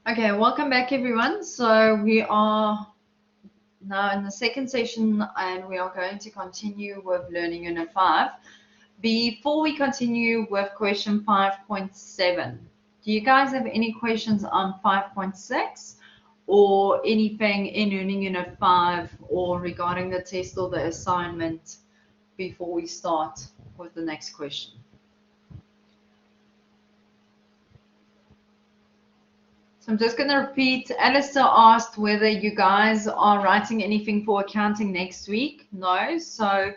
Okay, welcome back everyone. So we are now in the second session and we are going to continue with learning Unit 5. Before we continue with question 5.7, do you guys have any questions on 5.6 or anything in learning Unit 5 or regarding the test or the assignment before we start with the next question? So I'm just going to repeat. Alistair asked whether you guys are writing anything for accounting next week. No. So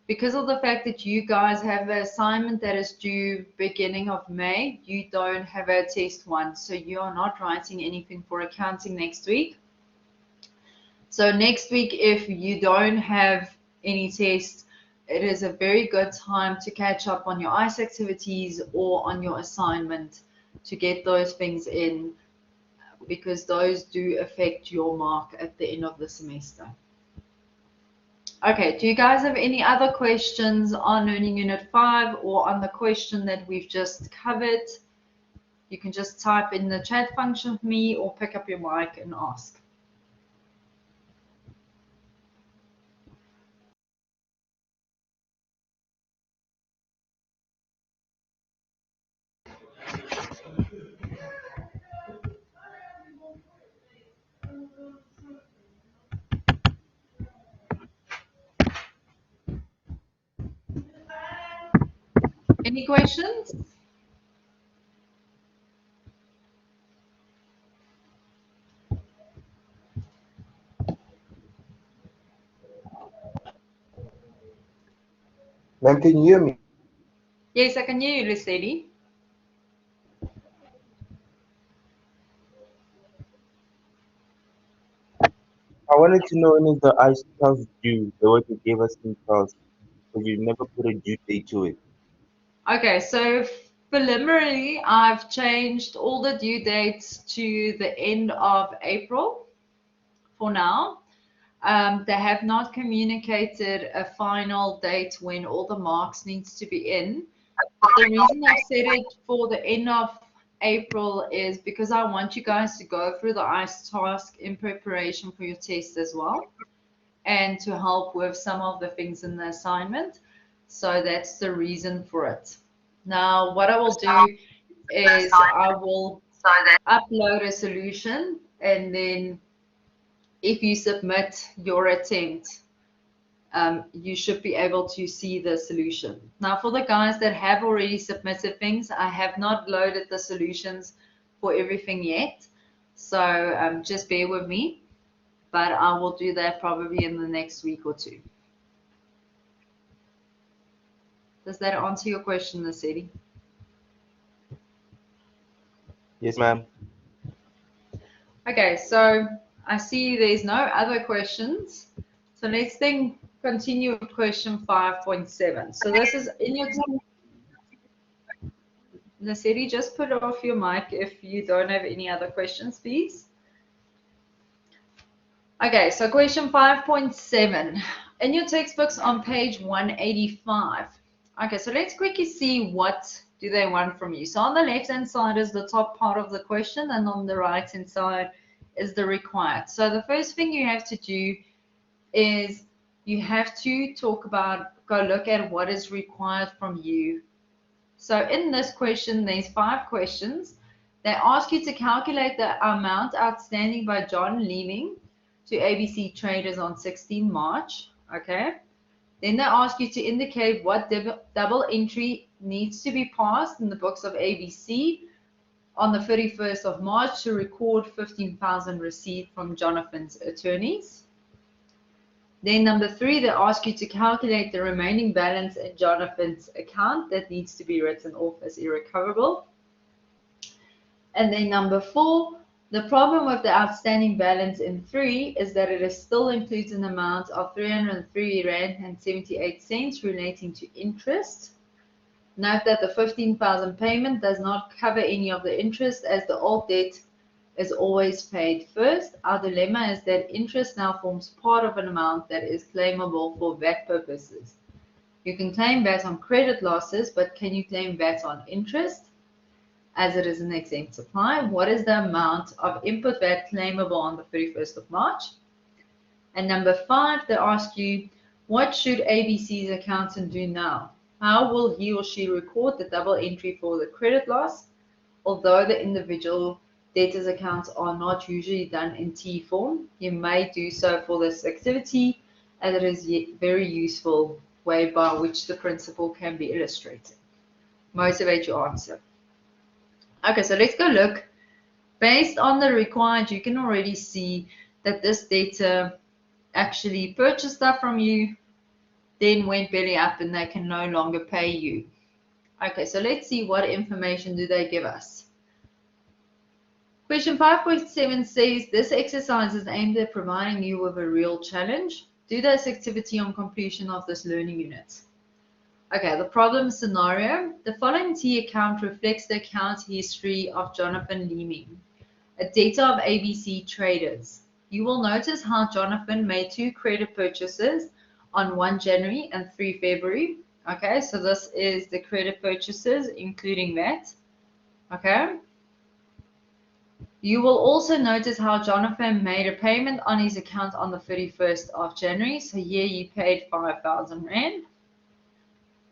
because of the fact that you guys have an assignment that is due beginning of May, you don't have a test one. So you are not writing anything for accounting next week. So next week, if you don't have any tests, it is a very good time to catch up on your ICE activities or on your assignment to get those things in, because those do affect your mark at the end of the semester. Okay, do you guys have any other questions on Learning Unit 5 or on the question that we've just covered? You can just type in the chat function for me or pick up your mic and ask. Any questions? Ma'am, can you hear me? Yes, I can hear you, Lucely. I wanted to know when is the ICE class due? The one you gave us in class, because you never put a due date to it. Okay, so preliminarily, I've changed all the due dates to the end of April for now. They have not communicated a final date when all the marks needs to be in. But the reason I've set it for the end of April is because I want you guys to go through the ICE task in preparation for your test as well, and to help with some of the things in the assignment. So that's the reason for it. Now, what I will do is I will upload a solution, and then if you submit your attempt, you should be able to see the solution. Now, for the guys that have already submitted things, I have not loaded the solutions for everything yet. So just bear with me, but I will do that probably in the next week or two. Does that answer your question, Nasiri? Yes, ma'am. Okay, so I see there's no other questions. So let's then continue with question 5.7. So this is in your Nasiri, just put off your mic if you don't have any other questions, please. Okay, so question 5.7. In your textbooks on page 185. Okay, so let's quickly see what do they want from you. So on the left-hand side is the top part of the question, and on the right-hand side is the required. So the first thing you have to do is you have to go look at what is required from you. So in this question, there's 5 questions. They ask you to calculate the amount outstanding by John leaving to ABC Traders on 16 March. Okay. Then they ask you to indicate what double entry needs to be passed in the books of ABC on the 31st of March to record 15,000 received from Jonathan's attorneys. Then number 3, they ask you to calculate the remaining balance in Jonathan's account that needs to be written off as irrecoverable. And then number 4, the problem with the outstanding balance in 3 is that it still includes an amount of 303 Rand and 78 cents relating to interest. Note that the 15,000 payment does not cover any of the interest, as the old debt is always paid first. Our dilemma is that interest now forms part of an amount that is claimable for VAT purposes. You can claim VAT on credit losses, but can you claim VAT on interest? as it is an exempt supply. What is the amount of input VAT claimable on the 31st of March? And number 5, they ask you, what should ABC's accountant do now? How will he or she record the double entry for the credit loss? Although the individual debtors accounts are not usually done in T form, you may do so for this activity, and it is a very useful way by which the principle can be illustrated. Motivate your answer. Okay, so let's go look. Based on the required, you can already see that this debtor actually purchased stuff from you, then went belly up and they can no longer pay you. Okay, so let's see what information do they give us. Question 5.7 says, this exercise is aimed at providing you with a real challenge. Do this activity on completion of this learning unit. Okay, the problem scenario. The following T account reflects the account history of Jonathan Leeming, a debtor of ABC Traders. You will notice how Jonathan made 2 credit purchases on 1 January and 3 February. Okay, so this is the credit purchases, including that. Okay. You will also notice how Jonathan made a payment on his account on the 31st of January. So here he paid 5,000 Rand.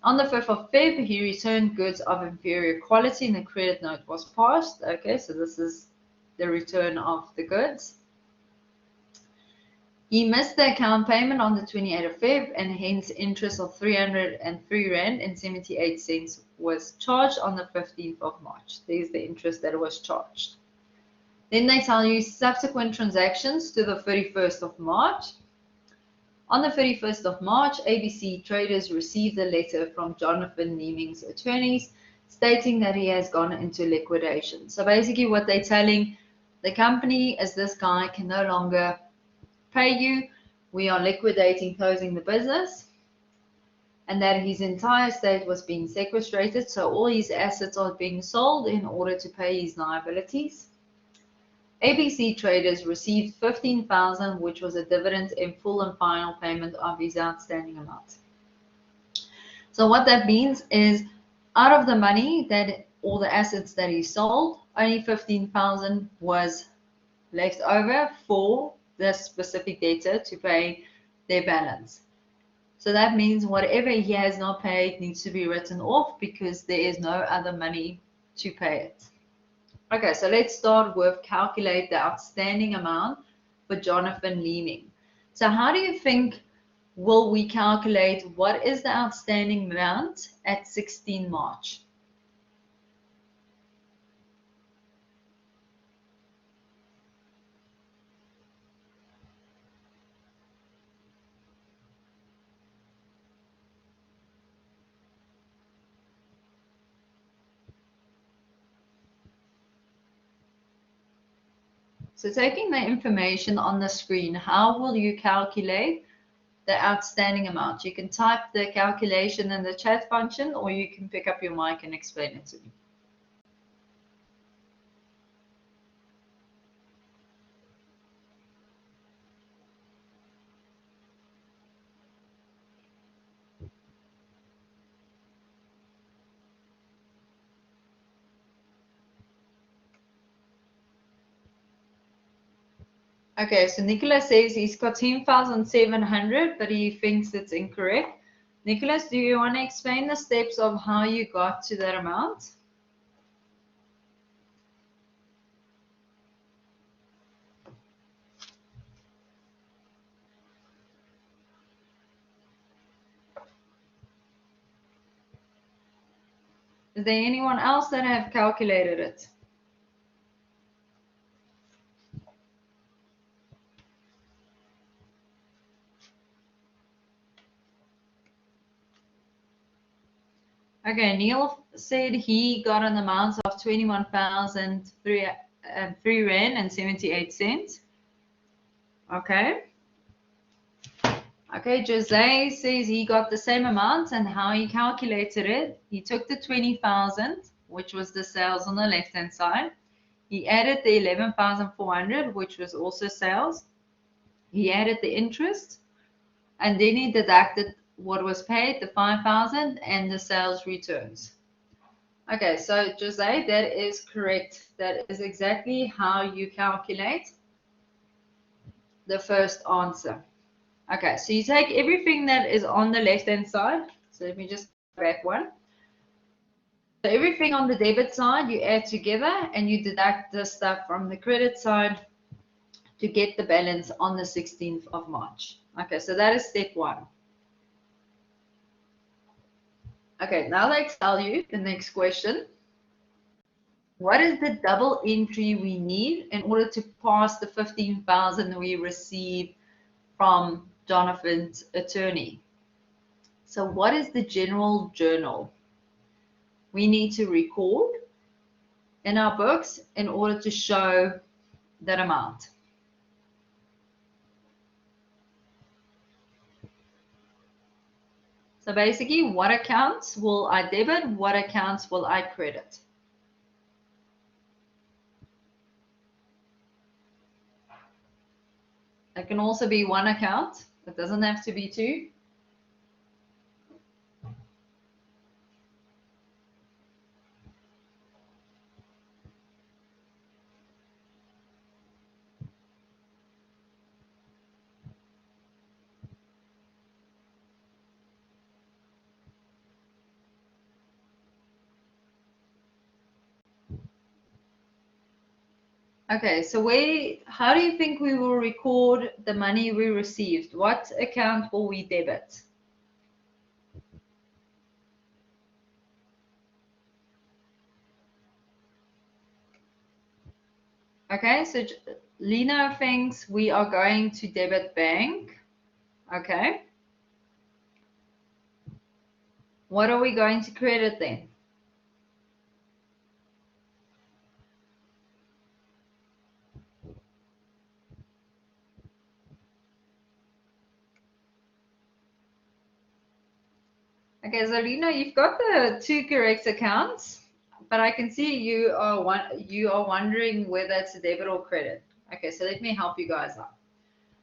On the 5th of Feb, he returned goods of inferior quality and the credit note was passed. Okay, so this is the return of the goods. He missed the account payment on the 28th of Feb and hence interest of 303 Rand and 78 cents was charged on the 15th of March. There's the interest that was charged. Then they tell you subsequent transactions to the 31st of March. On the 31st of March, ABC Traders received a letter from Jonathan Leeming's attorneys stating that he has gone into liquidation. So basically what they're telling the company is this guy can no longer pay you. We are liquidating, closing the business, and that his entire estate was being sequestrated. So all his assets are being sold in order to pay his liabilities. ABC Traders received 15,000, which was a dividend in full and final payment of his outstanding amount. So what that means is out of the money that all the assets that he sold, only 15,000 was left over for this specific debtor to pay their balance. So that means whatever he has not paid needs to be written off because there is no other money to pay it. Okay, so let's start with calculate the outstanding amount for Jonathan Leeming. So how do you think will we calculate what is the outstanding amount at 16 March? So taking the information on the screen, how will you calculate the outstanding amount? You can type the calculation in the chat function or you can pick up your mic and explain it to me. Okay, so Nicholas says he's got 10,700, but he thinks it's incorrect. Nicholas, do you want to explain the steps of how you got to that amount? Is there anyone else that have calculated it? Okay, Neil said he got an amount of 21,003 Rand and 78 cents. Okay. Okay, Jose says he got the same amount and how he calculated it. He took the 20,000, which was the sales on the left-hand side. He added the 11,400, which was also sales. He added the interest, and then he deducted what was paid, the 5,000, and the sales returns. Okay, so Jose, that is correct. That is exactly how you calculate the first answer. Okay, so you take everything that is on the left-hand side. So let me just go back one. So everything on the debit side, you add together and you deduct the stuff from the credit side to get the balance on the 16th of March. Okay, so that is step one. Okay, now let's tell you the next question. What is the double entry we need in order to pass the 15,000 we receive from Jonathan's attorney? So what is the general journal we need to record in our books in order to show that amount? So basically, what accounts will I debit? What accounts will I credit? It can also be one account. It doesn't have to be two. Okay, so how do you think we will record the money we received? What account will we debit? Okay, so Lena thinks we are going to debit bank. Okay. What are we going to credit then? Okay, so Lena, you've got the two correct accounts, but I can see you are wondering whether it's a debit or credit. Okay, so let me help you guys out.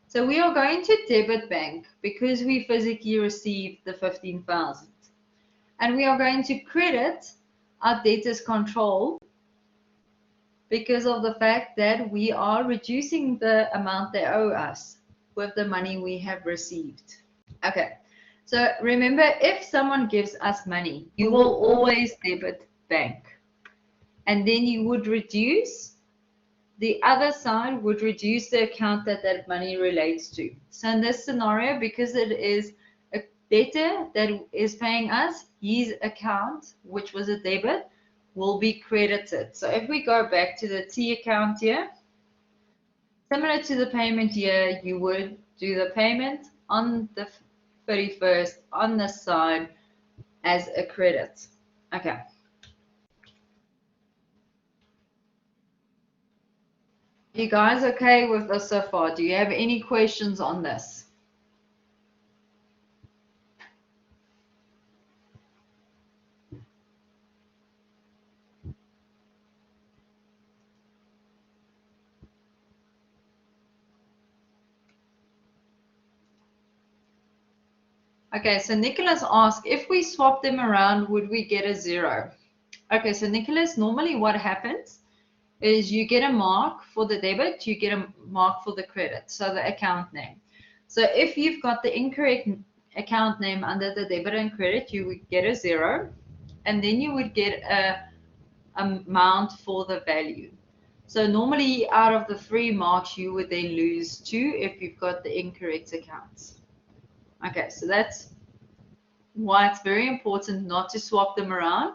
So we are going to debit bank because we physically received the 15,000. And we are going to credit our debtors control because of the fact that we are reducing the amount they owe us with the money we have received. Okay, so remember, if someone gives us money, you will always debit bank. And then you would reduce, the other side would reduce the account that that money relates to. So in this scenario, because it is a debtor that is paying us, his account, which was a debit, will be credited. So if we go back to the T account here, similar to the payment here, you would do the payment on the 31st on the side as a credit. Okay. You guys okay with this so far? Do you have any questions on this? Okay, so Nicholas asked, if we swap them around, would we get a 0? Okay, so Nicholas, normally what happens is you get a mark for the debit, you get a mark for the credit, so the account name. So if you've got the incorrect account name under the debit and credit, you would get a 0, and then you would get a amount for the value. So normally out of the 3 marks, you would then lose 2 if you've got the incorrect accounts. Okay, so that's why it's very important not to swap them around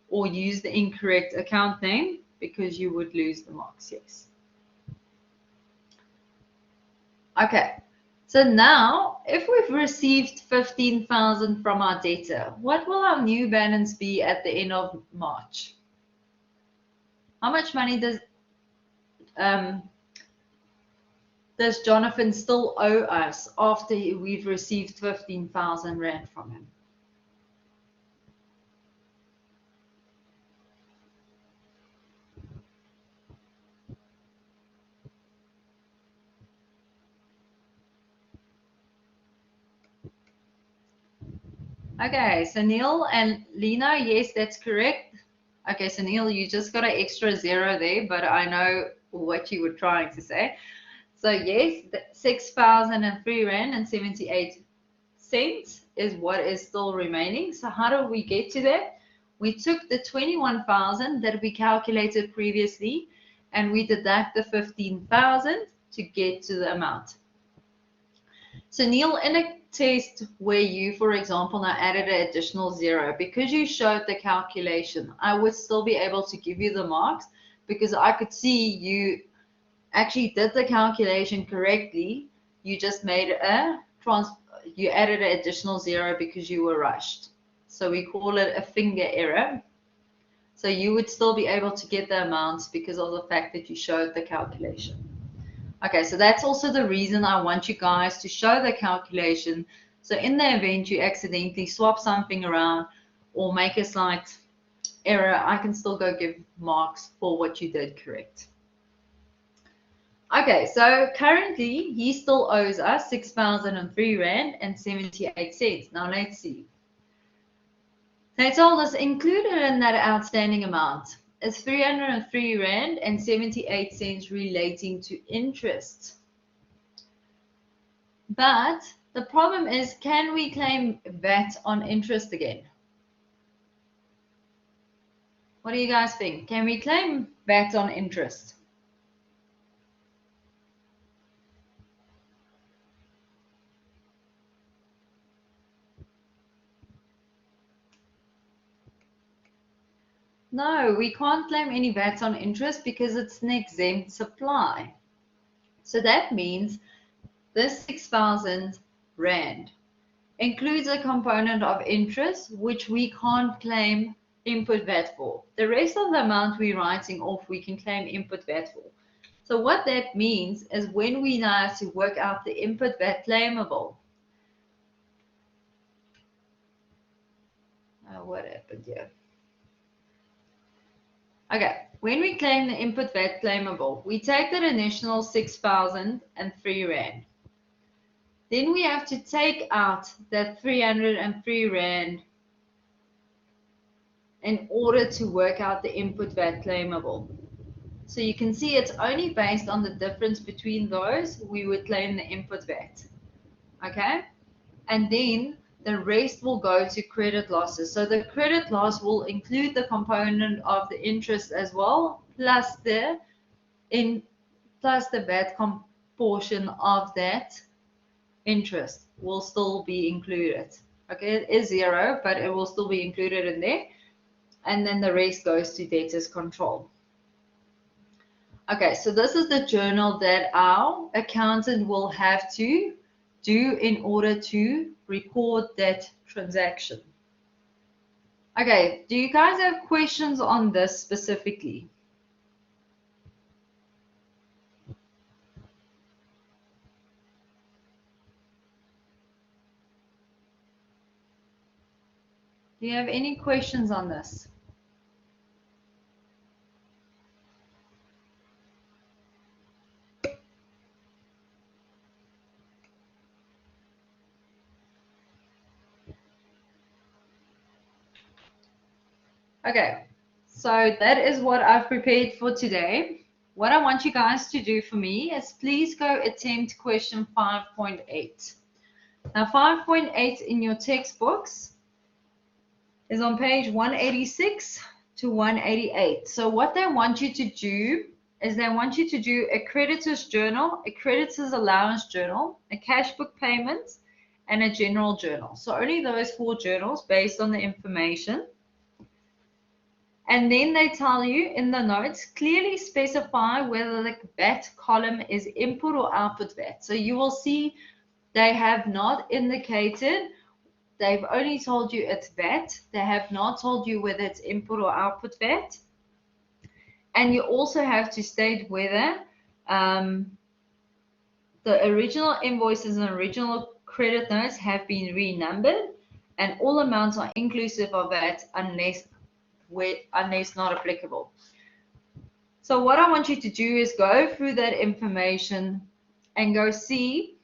or use the incorrect account name because you would lose the marks, yes. Okay, so now if we've received 15,000 from our debtor, what will our new balance be at the end of March? How much money does Jonathan still owe us after we've received 15,000 Rand from him? Okay, so Neil and Lena, yes, that's correct. Okay, so Neil, you just got an extra 0 there, but I know what you were trying to say. So yes, 6,003 Rand and 78 cents is what is still remaining. So how do we get to that? We took the 21,000 that we calculated previously and we deduct the 15,000 to get to the amount. So Neil, in a test where you, for example, now added an additional 0, because you showed the calculation, I would still be able to give you the marks because I could see you actually did the calculation correctly. You just made you added an additional 0 because you were rushed. So we call it a finger error. So you would still be able to get the amounts because of the fact that you showed the calculation. Okay, so that's also the reason I want you guys to show the calculation. So in the event you accidentally swap something around or make a slight error, I can still go give marks for what you did correct. Okay, so currently he still owes us 6,003 Rand and 78 cents. Now let's see. They told us included in that outstanding amount is 303 Rand and 78 cents relating to interest. But the problem is, can we claim VAT on interest again? What do you guys think? Can we claim VAT on interest? No, we can't claim any VAT on interest because it's an exempt supply. So that means this 6,000 Rand includes a component of interest which we can't claim input VAT for. The rest of the amount we're writing off, we can claim input VAT for. So what that means is when we now have to work out the input VAT claimable. What happened here? Okay, when we claim the input VAT claimable, we take that initial 6,003 Rand. Then we have to take out that 303 Rand in order to work out the input VAT claimable. So you can see it's only based on the difference between those we would claim the input VAT. Okay? And then the rest will go to credit losses. So the credit loss will include the component of the interest as well, plus the VAT portion of that interest will still be included. Okay, it is 0, but it will still be included in there. And then the rest goes to debtors control. Okay, so this is the journal that our accountant will have to do in order to record that transaction. Okay, do you guys have questions on this specifically? Do you have any questions on this? Okay, so that is what I've prepared for today. What I want you guys to do for me is please go attempt question 5.8. Now 5.8 in your textbooks is on page 186 to 188. So what they want you to do is they want you to do a creditor's journal, a creditor's allowance journal, a cash book payment, and a general journal. So only those 4 journals based on the information. And then they tell you in the notes, clearly specify whether the VAT column is input or output VAT. So you will see they have not indicated, they've only told you it's VAT. They have not told you whether it's input or output VAT. And you also have to state whether the original invoices and original credit notes have been renumbered and all amounts are inclusive of VAT unless not applicable. So what I want you to do is go through that information and go see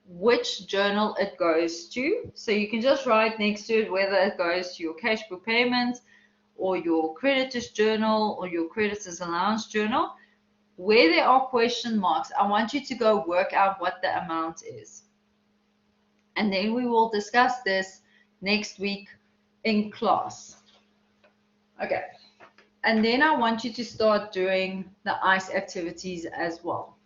which journal it goes to. So you can just write next to it whether it goes to your cash book payments or your creditor's journal or your creditor's allowance journal, where there are question marks, I want you to go work out what the amount is. And then we will discuss this next week in class. Okay. And then I want you to start doing the ICE activities as well.